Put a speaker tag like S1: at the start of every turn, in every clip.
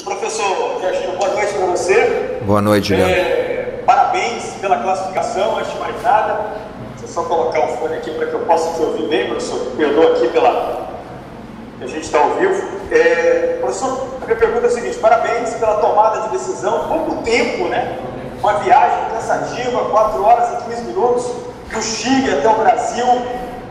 S1: Professor Jorginho, boa noite para você.
S2: Boa noite, Juliano.
S1: Parabéns pela classificação, antes de mais nada. Deixa eu só colocar o fone aqui para que eu possa te ouvir bem, professor. Perdoa aqui pela... a gente está ao vivo. Professor, a minha pergunta é a seguinte: parabéns pela tomada de decisão. Pouco tempo, né? Uma viagem cansativa, 4 horas e 15 minutos, do Chile até o Brasil.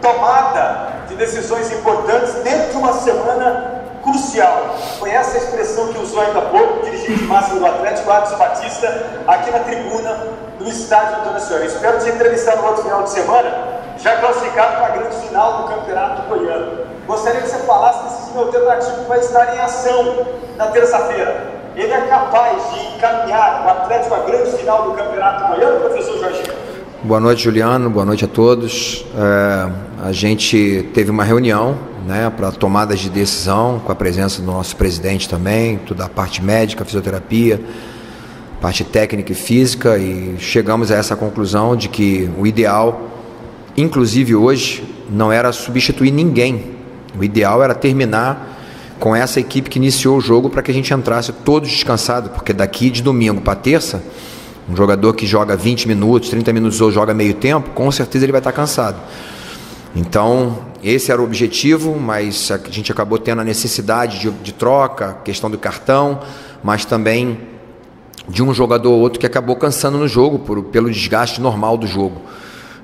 S1: Tomada de decisões importantes dentro de uma semana crucial. Foi essa a expressão que usou ainda há pouco o dirigente máximo do Atlético, Adson Batista, aqui na tribuna do estádio Antônio Ascioli. Espero te entrevistar no outro final de semana, já classificado para a grande final do Campeonato Goiano. Gostaria que você falasse desse time alternativo que vai estar em ação na terça-feira. Ele é capaz de encaminhar o Atlético à grande final do Campeonato Goiano, professor Jorginho?
S2: Boa noite, Juliano. Boa noite a todos. A gente teve uma reunião, né, para tomadas de decisão, com a presença do nosso presidente também, toda a parte médica, fisioterapia, parte técnica e física, e chegamos a essa conclusão de que o ideal, inclusive hoje, não era substituir ninguém. O ideal era terminar com essa equipe que iniciou o jogo, para que a gente entrasse todos descansados, porque daqui de domingo para terça, um jogador que joga 20 minutos, 30 minutos ou joga meio tempo, com certeza ele vai estar cansado. Então, esse era o objetivo, mas a gente acabou tendo a necessidade de troca, questão do cartão, mas também de um jogador ou outro que acabou cansando no jogo, pelo desgaste normal do jogo.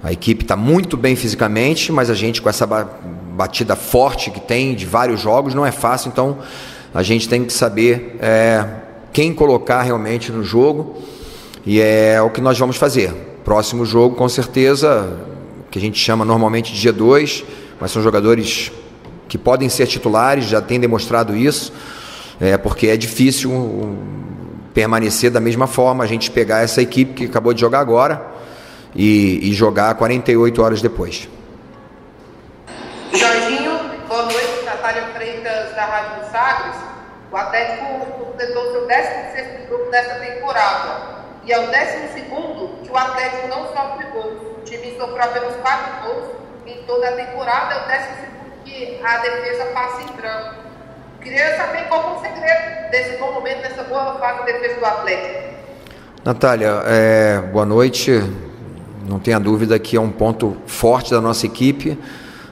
S2: A equipe está muito bem fisicamente, mas a gente, com essa batida forte que tem de vários jogos, não é fácil. Então a gente tem que saber quem colocar realmente no jogo, e é o que nós vamos fazer. Próximo jogo, com certeza, que a gente chama normalmente de G2, mas são jogadores que podem ser titulares, já têm demonstrado isso, porque é difícil permanecer da mesma forma, a gente pegar essa equipe que acabou de jogar agora e jogar 48 horas depois.
S3: Jorginho, boa noite. Natália Freitas, da Rádio Sagres. O Atlético completou seu 16º jogo dessa temporada e é o 12º que o Atlético não sofre gols. O time sofreu apenas 4 gols em toda a temporada, é o 12º que a defesa passa em branco. Queria saber qual é o segredo desse bom momento, dessa boa fase da defesa do Atlético.
S2: Natália, boa noite. Não tenha dúvida que é um ponto forte da nossa equipe,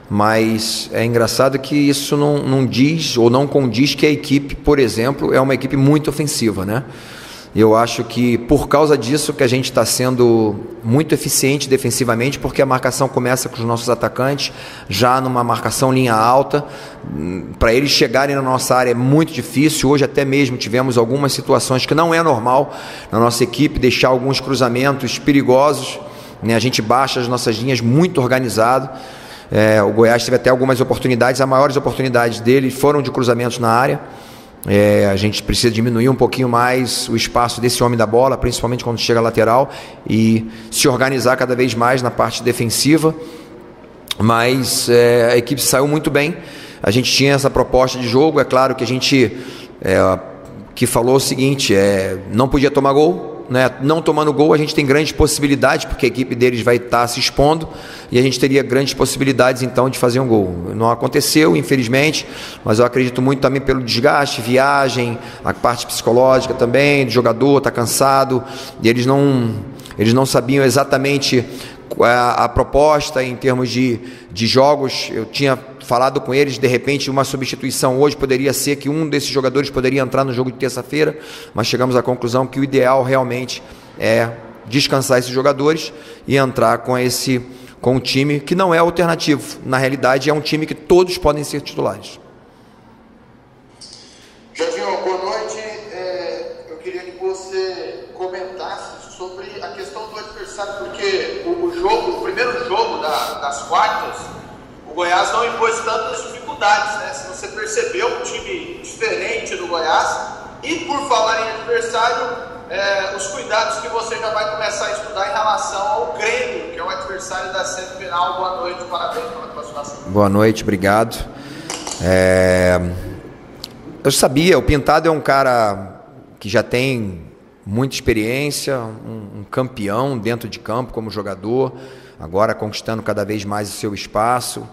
S2: mas é engraçado que isso não diz ou não condiz que a equipe, por exemplo, é uma equipe muito ofensiva, né? Eu acho que por causa disso que a gente está sendo muito eficiente defensivamente, porque a marcação começa com os nossos atacantes, já numa marcação linha alta, para eles chegarem na nossa área é muito difícil. Hoje até mesmo tivemos algumas situações que não é normal na nossa equipe, deixar alguns cruzamentos perigosos, né? A gente baixa as nossas linhas muito organizado. O Goiás teve até algumas oportunidades, as maiores oportunidades dele foram de cruzamentos na área. A gente precisa diminuir um pouquinho mais o espaço desse homem da bola, principalmente quando chega a lateral, e se organizar cada vez mais na parte defensiva. Mas a equipe saiu muito bem. A gente tinha essa proposta de jogo. É claro que a gente que falou o seguinte: não podia tomar gol, né? Não tomando gol, a gente tem grandes possibilidades, porque a equipe deles vai estar se expondo, e a gente teria grandes possibilidades então de fazer um gol. Não aconteceu, infelizmente, mas eu acredito muito também pelo desgaste, viagem, a parte psicológica também do jogador, está cansado, e eles não sabiam exatamente a proposta em termos de jogos. Eu tinha falado com eles, de repente uma substituição hoje poderia ser que um desses jogadores poderia entrar no jogo de terça-feira, mas chegamos à conclusão que o ideal realmente é descansar esses jogadores e entrar com um time que não é alternativo. Na realidade é um time que todos podem ser titulares.
S4: Jorginho, boa noite. Eu queria que você comentasse sobre a questão do adversário, porque o primeiro jogo das quartas, o Goiás não impôs tantas dificuldades, né? Se você percebeu, um time diferente do Goiás. E por falar em adversário, os cuidados que você já vai começar a estudar em relação ao Grêmio, que é o adversário da semifinal. Boa noite, parabéns pela classificação.
S2: Boa noite, obrigado. Eu sabia, o Pintado é um cara que já tem muita experiência, um campeão dentro de campo como jogador, agora conquistando cada vez mais o seu espaço.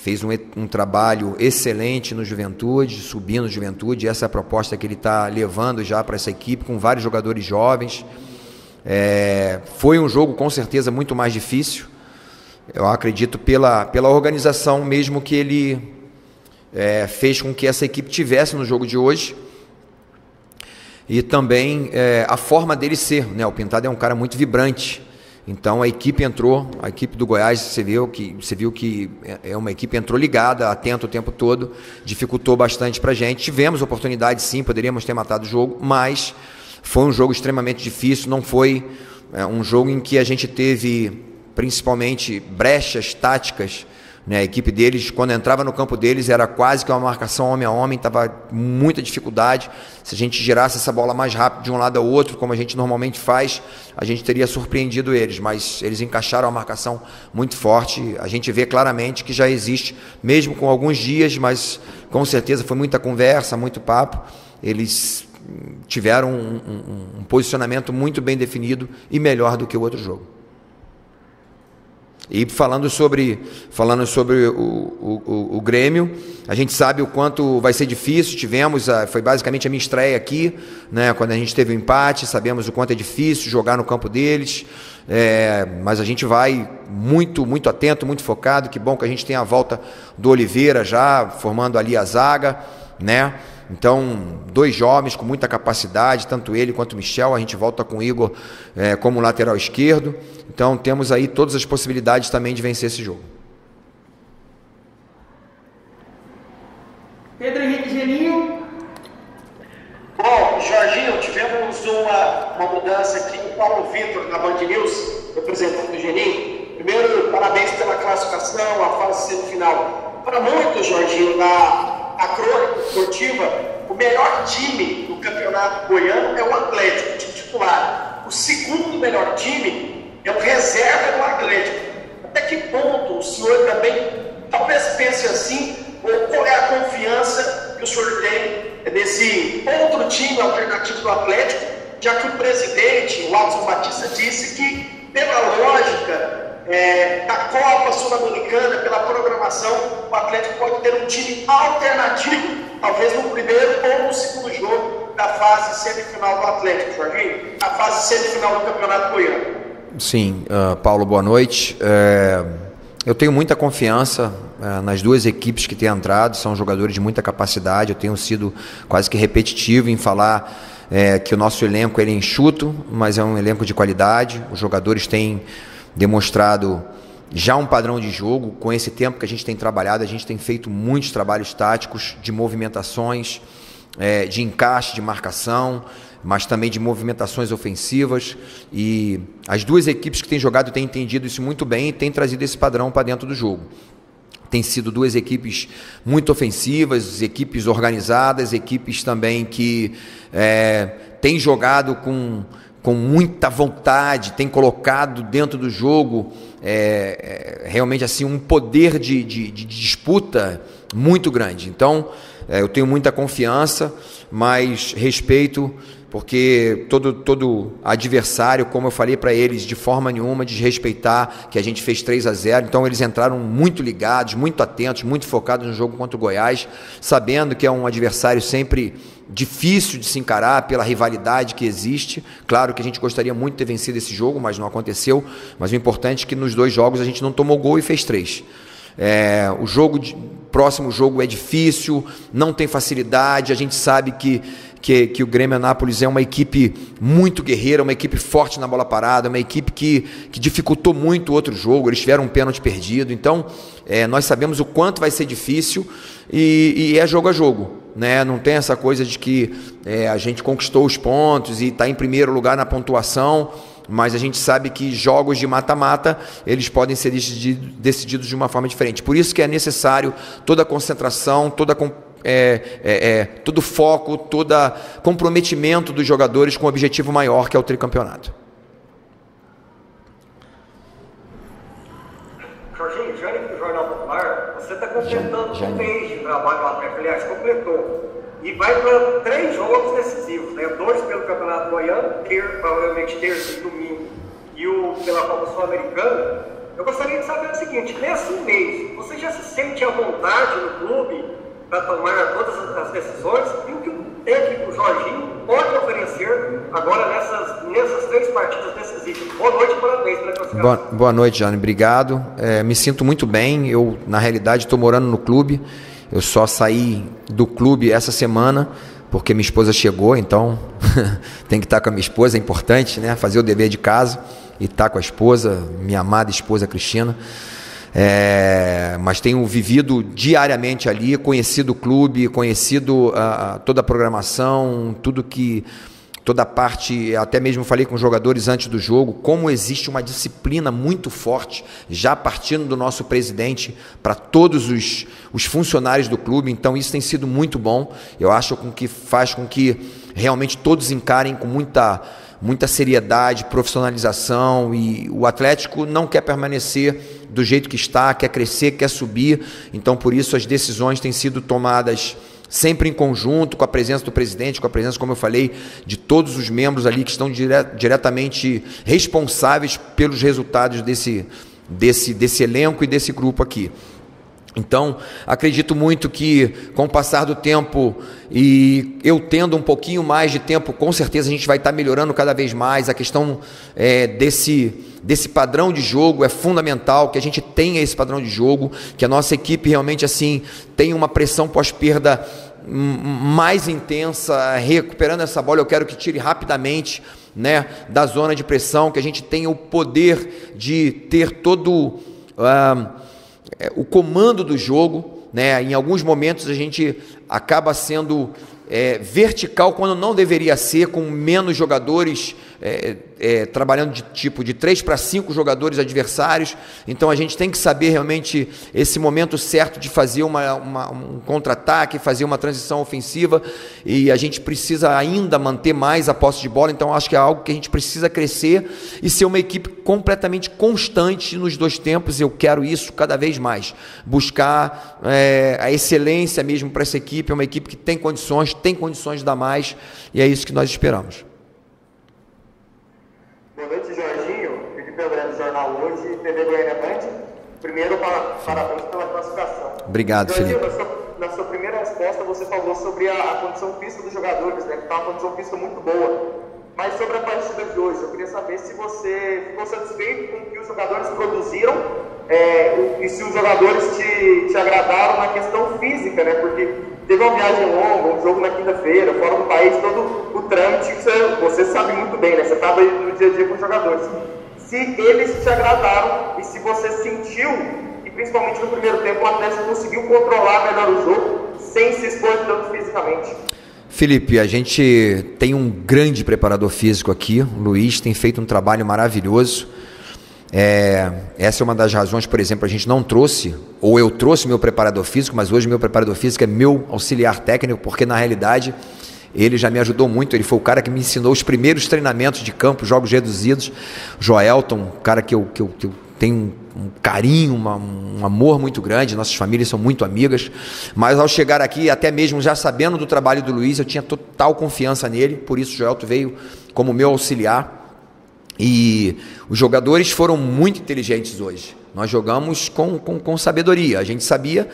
S2: fez um trabalho excelente no Juventude, subindo no Juventude. Essa é a proposta que ele está levando já para essa equipe, com vários jogadores jovens. Foi um jogo com certeza muito mais difícil, eu acredito pela organização mesmo que ele fez com que essa equipe tivesse no jogo de hoje, e também a forma dele ser, né? O Pintado é um cara muito vibrante, então a equipe do Goiás, você viu que é uma equipe entrou ligada, atenta o tempo todo, dificultou bastante para a gente. Tivemos oportunidade sim, poderíamos ter matado o jogo, mas foi um jogo extremamente difícil, não foi um jogo em que a gente teve principalmente brechas táticas, né? A equipe deles, quando entrava no campo deles, era quase que uma marcação homem a homem, estava muita dificuldade. Se a gente girasse essa bola mais rápido de um lado ao outro, como a gente normalmente faz, a gente teria surpreendido eles, mas eles encaixaram a marcação muito forte. A gente vê claramente que já existe, mesmo com alguns dias, mas com certeza foi muita conversa, muito papo, eles tiveram um posicionamento muito bem definido e melhor do que o outro jogo. E falando sobre o Grêmio, a gente sabe o quanto vai ser difícil. Foi basicamente a minha estreia aqui, né, quando a gente teve o empate, sabemos o quanto é difícil jogar no campo deles, mas a gente vai muito, muito atento, muito focado. Que bom que a gente tem a volta do Oliveira já, formando ali a zaga, né? Então, 2 jovens com muita capacidade, tanto ele quanto o Michel. A gente volta com o Igor como lateral esquerdo. Então, temos aí todas as possibilidades também de vencer esse jogo.
S5: Pedro Henrique Geninho.
S1: Bom, Jorginho, tivemos uma mudança aqui. O Paulo Vitor, na Band News, representante do Geninho. Primeiro, parabéns pela classificação, a fase semifinal. Para muitos, Jorginho, a crônica esportiva, o melhor time do campeonato goiano é o Atlético, o time titular. O segundo melhor time é o reserva do Atlético. Até que ponto o senhor também talvez pense assim, ou qual é a confiança que o senhor tem nesse outro time alternativo do Atlético, já que o presidente, o Adson Batista, disse que, pela lógica da Copa Sul-Americana, pela programação, o Atlético pode ter um time alternativo, talvez no primeiro ou no segundo jogo da fase semifinal do Atlético, Jorginho, a fase semifinal do Campeonato Goiano.
S2: Sim, Paulo, boa noite. Eu tenho muita confiança nas 2 equipes que têm entrado, são jogadores de muita capacidade. Eu tenho sido quase que repetitivo em falar que o nosso elenco ele é enxuto, mas é um elenco de qualidade. Os jogadores têm demonstrado já um padrão de jogo. Com esse tempo que a gente tem trabalhado, a gente tem feito muitos trabalhos táticos, de movimentações, de encaixe, de marcação, mas também de movimentações ofensivas, e as 2 equipes que têm jogado têm entendido isso muito bem e têm trazido esse padrão para dentro do jogo. Tem sido 2 equipes muito ofensivas, equipes organizadas, equipes também que têm jogado com muita vontade, têm colocado dentro do jogo realmente assim um poder de disputa muito grande. Então, eu tenho muita confiança, mas respeito, porque todo adversário, como eu falei para eles, de forma nenhuma desrespeitar que a gente fez 3-0, então eles entraram muito ligados, muito atentos, muito focados no jogo contra o Goiás, sabendo que é um adversário sempre difícil de se encarar pela rivalidade que existe. Claro que a gente gostaria muito de ter vencido esse jogo, mas não aconteceu. Mas o importante é que nos 2 jogos a gente não tomou gol e fez 3. Próximo jogo é difícil, não tem facilidade. A gente sabe que o Grêmio Anápolis é uma equipe muito guerreira, uma equipe forte na bola parada, uma equipe que dificultou muito o outro jogo. Eles tiveram um pênalti perdido. Então, nós sabemos o quanto vai ser difícil e é jogo a jogo, né? Não tem essa coisa de que a gente conquistou os pontos e está em primeiro lugar na pontuação, mas a gente sabe que jogos de mata-mata, eles podem ser decididos de uma forma diferente. Por isso que é necessário toda a concentração, todo foco, todo comprometimento dos jogadores com um objetivo maior, que é o tricampeonato.
S1: Jorginho, Jânio do Jornal Popular, você está completando um mês de trabalho no Atlético, aliás, completou. E vai para 3 jogos decisivos, né? 2 pelo Campeonato Goiano, provavelmente terça e domingo, e o pela Copa Sul-Americana. eu gostaria de saber o seguinte: nesse mês, você já se sente à vontade no clube para tomar todas as decisões? E o que o técnico Jorginho pode oferecer agora nessas 3 partidas decisivas? Boa noite e parabéns pela classificação.
S2: Boa noite, Jane. Obrigado. Me sinto muito bem. Eu, na realidade, estou morando no clube. Eu só saí do clube essa semana porque minha esposa chegou, então tem que estar com a minha esposa, é importante, né? Fazer o dever de casa e estar com a esposa, minha amada esposa Cristina. Mas tenho vivido diariamente ali, conhecido o clube, conhecido toda a programação, toda a parte, até mesmo falei com os jogadores antes do jogo, como existe uma disciplina muito forte, já partindo do nosso presidente para todos os funcionários do clube. Então isso tem sido muito bom. Eu acho que faz com que realmente todos encarem com muita seriedade, profissionalização, e o Atlético não quer permanecer do jeito que está, quer crescer, quer subir. Então por isso as decisões têm sido tomadas sempre em conjunto, com a presença do presidente, com a presença, como eu falei, de todos os membros ali que estão diretamente responsáveis pelos resultados desse elenco e desse grupo aqui. Então, acredito muito que, com o passar do tempo e eu tendo um pouquinho mais de tempo, com certeza a gente vai estar melhorando cada vez mais. A questão desse padrão de jogo é fundamental, que a gente tenha esse padrão de jogo, que a nossa equipe realmente assim tenha uma pressão pós-perda mais intensa, recuperando essa bola. Eu quero que tire rapidamente, né, da zona de pressão, que a gente tenha o poder de ter todo o comando do jogo, né? Em alguns momentos a gente acaba sendo vertical quando não deveria ser, com menos jogadores trabalhando de 3 para 5 jogadores adversários. Então a gente tem que saber realmente esse momento certo de fazer um contra-ataque, fazer uma transição ofensiva, e a gente precisa ainda manter mais a posse de bola. Então acho que é algo que a gente precisa crescer e ser uma equipe completamente constante nos 2 tempos. Eu quero isso cada vez mais, buscar a excelência mesmo para essa equipe. É uma equipe que tem condições de dar mais, e é isso que nós esperamos.
S1: Boa noite, Jorginho. Felipe André do Jornal Hoje, TV Goiânia Band. Primeiro, parabéns pela classificação.
S2: Obrigado,
S1: Jorginho,
S2: Felipe.
S1: na sua primeira resposta, você falou sobre a condição física dos jogadores, né? Que está uma condição física muito boa. Mas sobre a partida de hoje, eu queria saber se você ficou satisfeito com o que os jogadores produziram, e se os jogadores te agradaram na questão física, né? Porque teve uma viagem longa, um jogo na quinta-feira, fora do país, todo o trâmite, você sabe muito bem, né? Você estava aí no dia a dia com os jogadores. Se eles te agradaram e se você sentiu, e principalmente no primeiro tempo, o Atlético conseguiu controlar melhor o jogo sem se expor tanto fisicamente.
S2: Felipe, a gente tem um grande preparador físico aqui, o Luiz tem feito um trabalho maravilhoso. Essa é uma das razões, por exemplo, a gente não trouxe, ou eu trouxe meu preparador físico, mas hoje meu preparador físico é meu auxiliar técnico, porque na realidade ele já me ajudou muito. Ele foi o cara que me ensinou os primeiros treinamentos de campo, jogos reduzidos. Joelton, um cara que eu tenho um carinho, um amor muito grande, nossas famílias são muito amigas, mas ao chegar aqui, até mesmo já sabendo do trabalho do Luiz, eu tinha total confiança nele, por isso o Joelton veio como meu auxiliar. E os jogadores foram muito inteligentes hoje. Nós jogamos com sabedoria. A gente sabia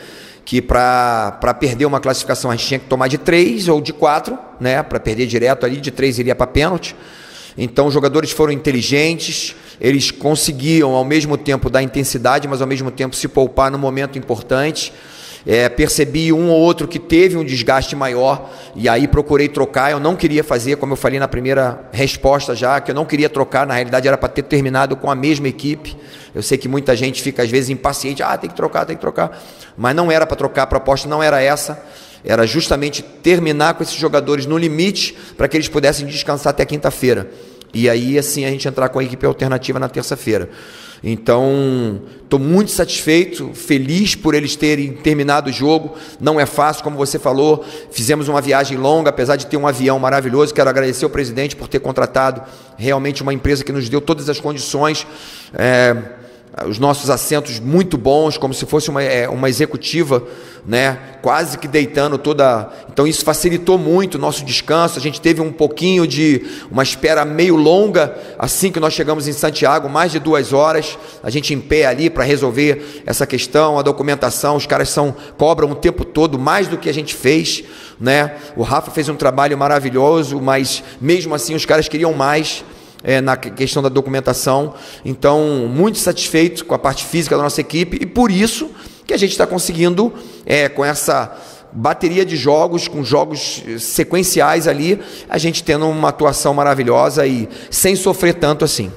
S2: que para perder uma classificação a gente tinha que tomar de 3 ou de 4, né? Para perder direto ali, de 3 iria para pênalti. Então os jogadores foram inteligentes, eles conseguiam ao mesmo tempo dar intensidade, mas ao mesmo tempo se poupar no momento importante. Percebi um ou outro que teve um desgaste maior, e aí procurei trocar. Eu não queria fazer, como eu falei na primeira resposta já, que eu não queria trocar. Na realidade era para ter terminado com a mesma equipe. Eu sei que muita gente fica às vezes impaciente, tem que trocar, mas não era para trocar, a proposta não era essa, era justamente terminar com esses jogadores no limite, para que eles pudessem descansar até quinta-feira, e aí assim a gente entrar com a equipe alternativa na terça-feira. Então, estou muito satisfeito, feliz por eles terem terminado o jogo. Não é fácil, como você falou, fizemos uma viagem longa, apesar de ter um avião maravilhoso. Quero agradecer ao presidente por ter contratado realmente uma empresa que nos deu todas as condições. os nossos assentos muito bons, como se fosse uma executiva, né? Quase que deitando toda. Então isso facilitou muito o nosso descanso. A gente teve um pouquinho de uma espera meio longa assim que nós chegamos em Santiago, mais de 2 horas, a gente em pé ali para resolver essa questão, a documentação. Os caras cobram o tempo todo, mais do que a gente fez, né? O Rafa fez um trabalho maravilhoso, mas mesmo assim os caras queriam mais. Na questão da documentação. Então, muito satisfeito com a parte física da nossa equipe, e por isso que a gente está conseguindo, com essa bateria de jogos, com jogos sequenciais ali, a gente tendo uma atuação maravilhosa e sem sofrer tanto assim.